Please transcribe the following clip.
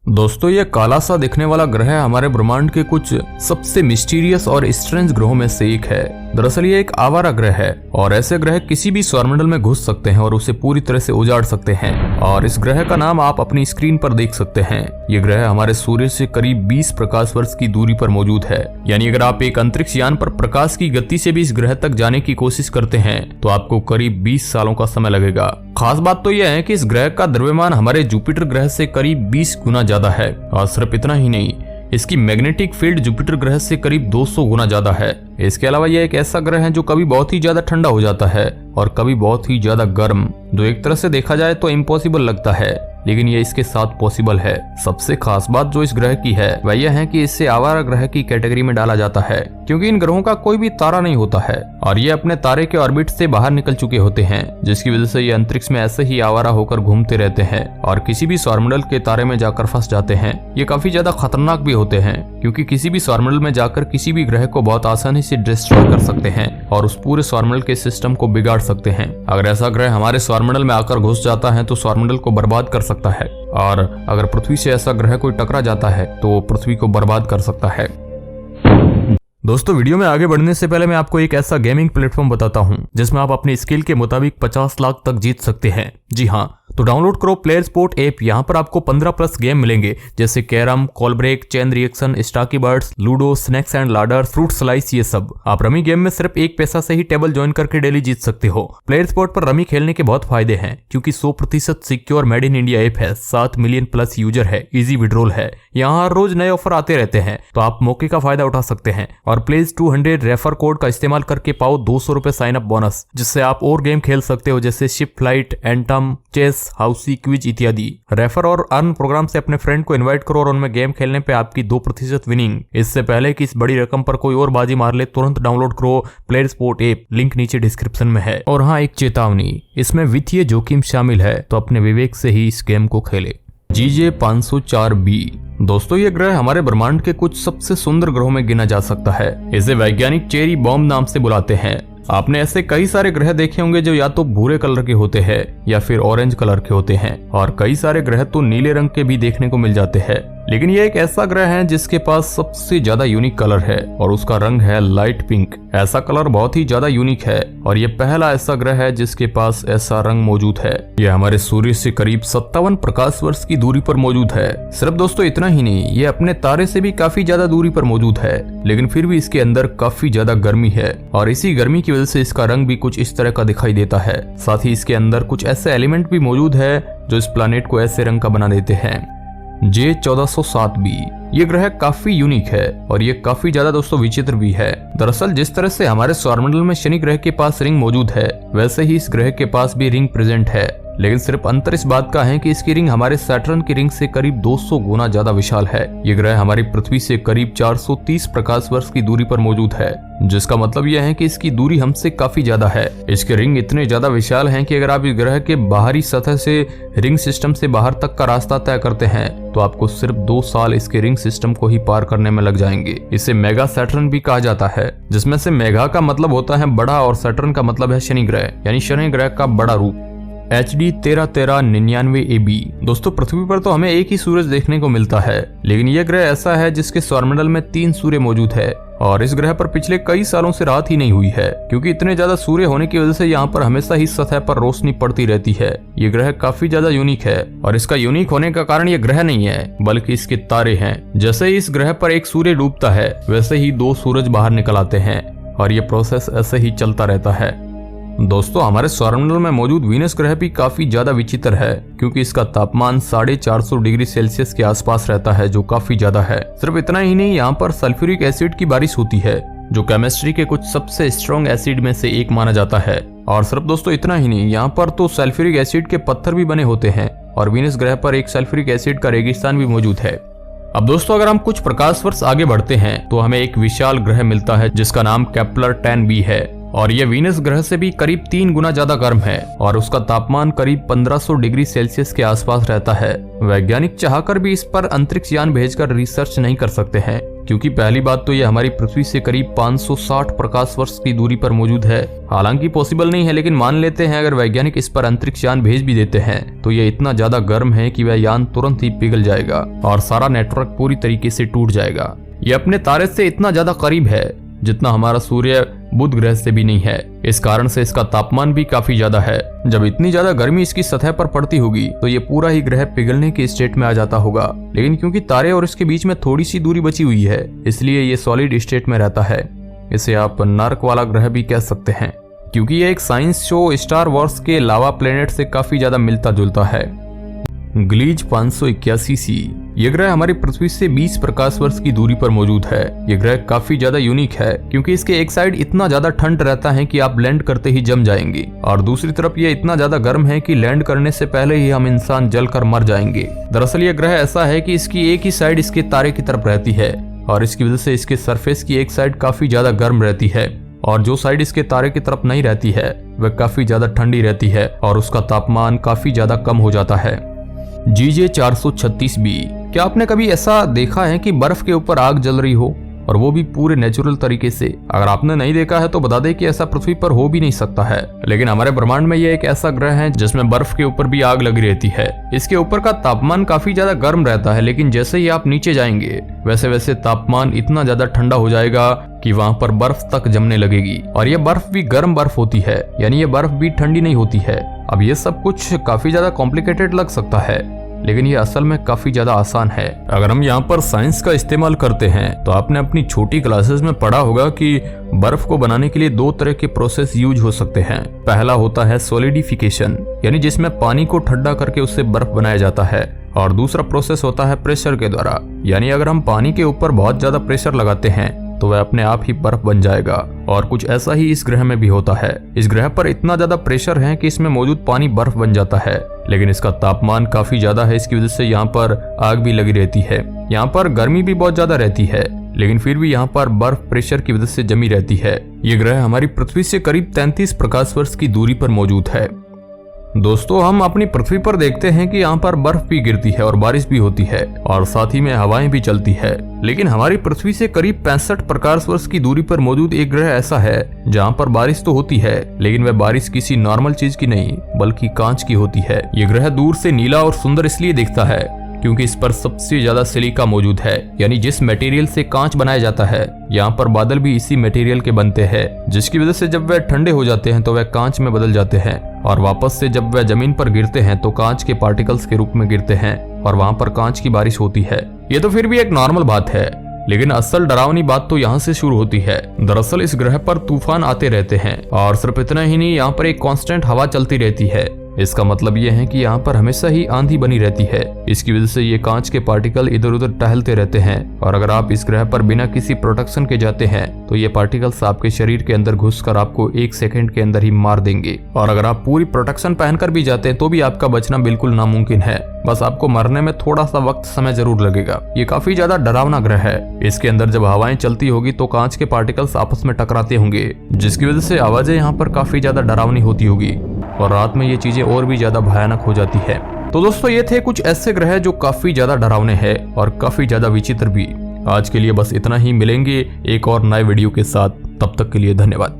दोस्तों ये काला सा दिखने वाला ग्रह हमारे ब्रह्मांड के कुछ सबसे मिस्टीरियस और स्ट्रेंज ग्रहों में से एक है। दरअसल ये एक आवारा ग्रह है और ऐसे ग्रह किसी भी सौरमंडल में घुस सकते हैं और उसे पूरी तरह से उजाड़ सकते हैं। और इस ग्रह का नाम आप अपनी स्क्रीन पर देख सकते हैं। ये ग्रह हमारे सूर्य से करीब 20 प्रकाश वर्ष की दूरी पर मौजूद है। यानी अगर आप एक अंतरिक्ष यान पर प्रकाश की गति से भी इस ग्रह तक जाने की कोशिश करते हैं तो आपको करीब 20 सालों का समय लगेगा। खास बात तो यह है कि इस ग्रह का द्रव्यमान हमारे जुपिटर ग्रह से करीब 20 गुना ज्यादा है। और सिर्फ इतना ही नहीं, इसकी मैग्नेटिक फील्ड जुपिटर ग्रह से करीब 200 गुना ज्यादा है। इसके अलावा यह एक ऐसा ग्रह है जो कभी बहुत ही ज्यादा ठंडा हो जाता है और कभी बहुत ही ज्यादा गर्म, जो एक तरह से देखा जाए तो इम्पॉसिबल लगता है, लेकिन ये इसके साथ पॉसिबल है। सबसे खास बात जो इस ग्रह की है वह यह है कि इसे आवारा ग्रह की कैटेगरी में डाला जाता है, क्योंकि इन ग्रहों का कोई भी तारा नहीं होता है और ये अपने तारे के ऑर्बिट से बाहर निकल चुके होते हैं, जिसकी वजह से ये अंतरिक्ष में ऐसे ही आवारा होकर घूमते रहते हैं और किसी भी सौरमंडल के तारे में जाकर फंस जाते हैं। ये काफी ज्यादा खतरनाक भी होते हैं, क्योंकि किसी भी सौरमंडल में जाकर किसी भी ग्रह को बहुत आसानी से डिस्ट्रॉय कर सकते हैं और उस पूरे सौरमंडल के सिस्टम को बिगाड़ सकते हैं। अगर ऐसा ग्रह हमारे सौरमंडल में आकर घुस जाता है तो सौरमंडल को बर्बाद कर सकता है, और अगर पृथ्वी से ऐसा ग्रह कोई टकरा जाता है तो पृथ्वी को बर्बाद कर सकता है। दोस्तों वीडियो में आगे बढ़ने से पहले मैं आपको एक ऐसा गेमिंग प्लेटफॉर्म बताता हूं जिसमें आप अपनी स्किल के मुताबिक 50 लाख तक जीत सकते हैं। जी हाँ, तो डाउनलोड करो प्लेयर स्पोर्ट ऐप। यहाँ पर आपको 15+ गेम मिलेंगे, जैसे carrom, call break, chain reaction, stacky birds, ludo, snakes and ladder, fruit slice, ये सब। आप रमी गेम में सिर्फ 1 पैसा से ही टेबल ज्वाइन करके डेली जीत सकते हो। प्लेयर स्पोर्ट पर रमी खेलने के बहुत फायदे हैं, क्योंकि 100% secure made in India app है, 7 मिलियन प्लस यूजर है, इजी विड्रॉल है, यहाँ हर रोज नए ऑफर आते रहते हैं, तो आप मौके का फायदा उठा सकते हैं। और प्लेज 200 रेफर कोड का इस्तेमाल करके पाओ 200 रुपए साइन अप बोनस, जिससे आप और गेम खेल सकते हो, जैसे शिप फ्लाइट, एंटम, चेस, हाउसी, क्विज इत्यादि। रेफर और अर्न प्रोग्राम से अपने फ्रेंड को इनवाइट करो और उनमें गेम खेलने पे आपकी 2% विनिंग। इससे पहले कि इस बड़ी रकम पर कोई और बाजी मार ले, तुरंत डाउनलोड करो प्लेयर स्पोर्ट ऐप, लिंक नीचे डिस्क्रिप्शन में है। और हाँ, एक चेतावनी, इसमें वित्तीय जोखिम शामिल है, तो अपने विवेक से ही इस गेम को खेले। GJ 504b। दोस्तों ये ग्रह हमारे ब्रह्मांड के कुछ सबसे सुंदर ग्रहों में गिना जा सकता है। इसे वैज्ञानिक चेरी बॉम्ब नाम से बुलाते हैं। आपने ऐसे कई सारे ग्रह देखे होंगे जो या तो भूरे कलर के होते हैं या फिर ऑरेंज कलर के होते हैं, और कई सारे ग्रह तो नीले रंग के भी देखने को मिल जाते हैं। लेकिन ये एक ऐसा ग्रह है जिसके पास सबसे ज्यादा यूनिक कलर है और उसका रंग है लाइट पिंक। ऐसा कलर बहुत ही ज्यादा यूनिक है और ये पहला ऐसा ग्रह है जिसके पास ऐसा रंग मौजूद है। यह हमारे सूर्य से करीब 57 प्रकाश वर्ष की दूरी पर मौजूद है। सिर्फ दोस्तों इतना ही नहीं, ये अपने तारे से भी काफी ज्यादा दूरी पर मौजूद है, लेकिन फिर भी इसके अंदर काफी ज्यादा गर्मी है और इसी गर्मी की वजह से इसका रंग भी कुछ इस तरह का दिखाई देता है। साथ ही इसके अंदर कुछ ऐसे एलिमेंट भी मौजूद है जो इस प्लैनेट को ऐसे रंग का बना देते हैं। J 1407b। ये ग्रह काफी यूनिक है और ये काफी ज्यादा दोस्तों विचित्र भी है। दरअसल जिस तरह से हमारे सौरमंडल में शनि ग्रह के पास रिंग मौजूद है, वैसे ही इस ग्रह के पास भी रिंग प्रेजेंट है, लेकिन सिर्फ अंतर इस बात का है कि इसकी रिंग हमारे सैटर्न की रिंग से करीब 200 गुना ज्यादा विशाल है। ये ग्रह हमारी पृथ्वी से करीब 430 प्रकाश वर्ष की दूरी पर मौजूद है, जिसका मतलब यह है कि इसकी दूरी हमसे काफी ज्यादा है। इसके रिंग इतने ज्यादा विशाल हैं कि अगर आप इस ग्रह के बाहरी सतह से रिंग सिस्टम से बाहर तक का रास्ता तय करते हैं तो आपको सिर्फ 2 साल इसके रिंग सिस्टम को ही पार करने में लग जाएंगे। इसे मेगा सैटर्न भी कहा जाता है, जिसमें से मेगा का मतलब होता है बड़ा और सैटर्न का मतलब है शनि ग्रह, यानी शनि ग्रह का बड़ा रूप। HD 1399AB। दोस्तों पृथ्वी पर तो हमें एक ही सूरज देखने को मिलता है, लेकिन यह ग्रह ऐसा है जिसके सौरमंडल में 3 सूर्य मौजूद है और इस ग्रह पर पिछले कई सालों से रात ही नहीं हुई है, क्योंकि इतने ज्यादा सूर्य होने की वजह से यहाँ पर हमेशा ही सतह पर रोशनी पड़ती रहती है। ये ग्रह काफी ज्यादा यूनिक है और इसका यूनिक होने का कारण ये ग्रह नहीं है बल्कि इसके तारे हैं। जैसे ही इस ग्रह पर एक सूर्य डूबता है, वैसे ही 2 सूरज बाहर निकल आते हैं और ये प्रोसेस ऐसे ही चलता रहता है। दोस्तों हमारे सौरमंडल में मौजूद वीनस ग्रह भी काफी ज्यादा विचित्र है, क्योंकि इसका तापमान 450 डिग्री सेल्सियस के आसपास रहता है, जो काफी ज्यादा है। सिर्फ इतना ही नहीं, यहाँ पर सल्फ्यूरिक एसिड की बारिश होती है, जो केमिस्ट्री के कुछ सबसे स्ट्रॉन्ग एसिड में से एक माना जाता है। और सिर्फ दोस्तों इतना ही नहीं, यहाँ पर तो सल्फ्यूरिक एसिड के पत्थर भी बने होते हैं और वीनस ग्रह पर एक सल्फ्यूरिक एसिड का रेगिस्तान भी मौजूद है। अब दोस्तों अगर हम कुछ प्रकाश वर्ष आगे बढ़ते हैं तो हमें एक विशाल ग्रह मिलता है जिसका नाम केपलर 10b है और यह वीनस ग्रह से भी करीब 3 गुना ज्यादा गर्म है और उसका तापमान करीब 1500 डिग्री सेल्सियस के आसपास रहता है। वैज्ञानिक चाहकर भी इस पर अंतरिक्ष यान भेजकर रिसर्च नहीं कर सकते हैं, क्योंकि पहली बात तो ये हमारी पृथ्वी से करीब 560 प्रकाश वर्ष की दूरी पर मौजूद है। हालांकि पॉसिबल नहीं है, लेकिन मान लेते हैं अगर वैज्ञानिक इस पर अंतरिक्ष यान भेज भी देते हैं तो ये इतना ज्यादा गर्म है कि वह यान तुरंत ही पिघल जाएगा और सारा नेटवर्क पूरी तरीके से टूट जाएगा। ये अपने तारे से इतना ज्यादा करीब है जितना हमारा सूर्य बुध ग्रह से भी नहीं है। इस कारण से इसका तापमान भी काफी ज्यादा है। जब इतनी ज्यादा गर्मी इसकी सतह पर पड़ती होगी तो ये पूरा ही ग्रह पिघलने के स्टेट में आ जाता होगा। लेकिन क्योंकि तारे और इसके बीच में थोड़ी सी दूरी बची हुई है, इसलिए ये सॉलिड स्टेट में रहता है। इसे आप नर्क वाला ग्रह भी कह सकते हैं, क्योंकि ये एक साइंस शो स्टार वॉर्स के लावा प्लेनेट से काफी ज्यादा मिलता जुलता है। ग्लीज 581c ये ग्रह हमारी पृथ्वी से 20 प्रकाश वर्ष की दूरी पर मौजूद है। ये ग्रह काफी ज्यादा यूनिक है क्योंकि इसके एक साइड इतना ज्यादा ठंड रहता है कि आप लैंड करते ही जम जाएंगे, और दूसरी तरफ ये इतना ज्यादा गर्म है कि लैंड करने से पहले ही हम इंसान जलकर मर जाएंगे। दरअसल ये ग्रह ऐसा है कि इसकी एक ही साइड इसके तारे की तरफ रहती है और इसकी वजह से इसके सरफेस की एक साइड काफी ज्यादा गर्म रहती है और जो साइड इसके तारे की तरफ नहीं रहती है वह काफी ज्यादा ठंडी रहती है और उसका तापमान काफी ज्यादा कम हो जाता है। GJ 436b क्या आपने कभी ऐसा देखा है कि बर्फ के ऊपर आग जल रही हो, और वो भी पूरे नेचुरल तरीके से? अगर आपने नहीं देखा है तो बता दें कि ऐसा पृथ्वी पर हो भी नहीं सकता है, लेकिन हमारे ब्रह्मांड में ये एक ऐसा ग्रह है जिसमें बर्फ के ऊपर भी आग लगी रहती है। इसके ऊपर का तापमान काफी ज्यादा गर्म रहता है, लेकिन जैसे ही आप नीचे जाएंगे वैसे वैसे तापमान इतना ज्यादा ठंडा हो जाएगा कि वहाँ पर बर्फ तक जमने लगेगी, और ये बर्फ भी गर्म बर्फ होती है, यानी ये बर्फ भी ठंडी नहीं होती है। अब ये सब कुछ काफी ज्यादा कॉम्प्लिकेटेड लग सकता है, लेकिन ये असल में काफी ज्यादा आसान है। अगर हम यहाँ पर साइंस का इस्तेमाल करते हैं तो आपने अपनी छोटी क्लासेस में पढ़ा होगा कि बर्फ को बनाने के लिए 2 तरह के प्रोसेस यूज हो सकते हैं। पहला होता है सॉलिडिफिकेशन, यानी जिसमें पानी को ठंडा करके उससे बर्फ बनाया जाता है, और दूसरा प्रोसेस होता है प्रेशर के द्वारा, यानी अगर हम पानी के ऊपर बहुत ज्यादा प्रेशर लगाते हैं तो वह अपने आप ही बर्फ बन जाएगा। और कुछ ऐसा ही इस ग्रह में भी होता है। इस ग्रह पर इतना ज्यादा प्रेशर है कि इसमें मौजूद पानी बर्फ बन जाता है, लेकिन इसका तापमान काफी ज्यादा है। इसकी वजह से यहाँ पर आग भी लगी रहती है। यहाँ पर गर्मी भी बहुत ज्यादा रहती है, लेकिन फिर भी यहाँ पर बर्फ प्रेशर की वजह से जमी रहती है। ये ग्रह हमारी पृथ्वी से करीब 33 प्रकाश वर्ष की दूरी पर मौजूद है। दोस्तों, हम अपनी पृथ्वी पर देखते हैं कि यहाँ पर बर्फ भी गिरती है और बारिश भी होती है और साथ ही में हवाएं भी चलती है, लेकिन हमारी पृथ्वी से करीब 65 प्रकाश वर्ष की दूरी पर मौजूद एक ग्रह ऐसा है जहाँ पर बारिश तो होती है, लेकिन वह बारिश किसी नॉर्मल चीज की नहीं बल्कि कांच की होती है। ये ग्रह दूर से नीला और सुंदर इसलिए दिखता है क्योंकि इस पर सबसे ज्यादा सिलिका मौजूद है, यानी जिस मटेरियल से कांच बनाया जाता है यहाँ पर बादल भी इसी मटेरियल के बनते हैं, जिसकी वजह से जब वह ठंडे हो जाते हैं तो वह कांच में बदल जाते हैं, और वापस से जब वह जमीन पर गिरते हैं तो कांच के पार्टिकल्स के रूप में गिरते हैं और वहाँ पर कांच की बारिश होती है। ये तो फिर भी एक नॉर्मल बात है, लेकिन असल डरावनी बात तो यहाँ से शुरू होती है। दरअसल इस ग्रह पर तूफान आते रहते हैं, और सिर्फ इतना ही नहीं, यहाँ पर एक कांस्टेंट हवा चलती रहती है। इसका मतलब यह है कि यहाँ पर हमेशा ही आंधी बनी रहती है। इसकी वजह से ये कांच के पार्टिकल इधर उधर टहलते रहते हैं, और अगर आप इस ग्रह पर बिना किसी प्रोटेक्शन के जाते हैं तो ये पार्टिकल्स आपके शरीर के अंदर घुसकर आपको 1 सेकंड के अंदर ही मार देंगे, और अगर आप पूरी प्रोटेक्शन पहनकर भी जाते हैं तो भी आपका बचना बिल्कुल नामुमकिन है। बस आपको मरने में थोड़ा सा वक्त समय जरूर लगेगा। ये काफी ज्यादा डरावना ग्रह है। इसके अंदर जब हवाएं चलती होगी तो कांच के पार्टिकल्स आपस में टकराते होंगे, जिसकी वजह से आवाजें यहाँ पर काफी ज्यादा डरावनी होती होगी, और रात में ये चीजें और भी ज्यादा भयानक हो जाती है। तो दोस्तों, ये थे कुछ ऐसे ग्रह जो काफी ज्यादा डरावने हैं और काफी ज्यादा विचित्र भी। आज के लिए बस इतना ही। मिलेंगे एक और नए वीडियो के साथ, तब तक के लिए धन्यवाद।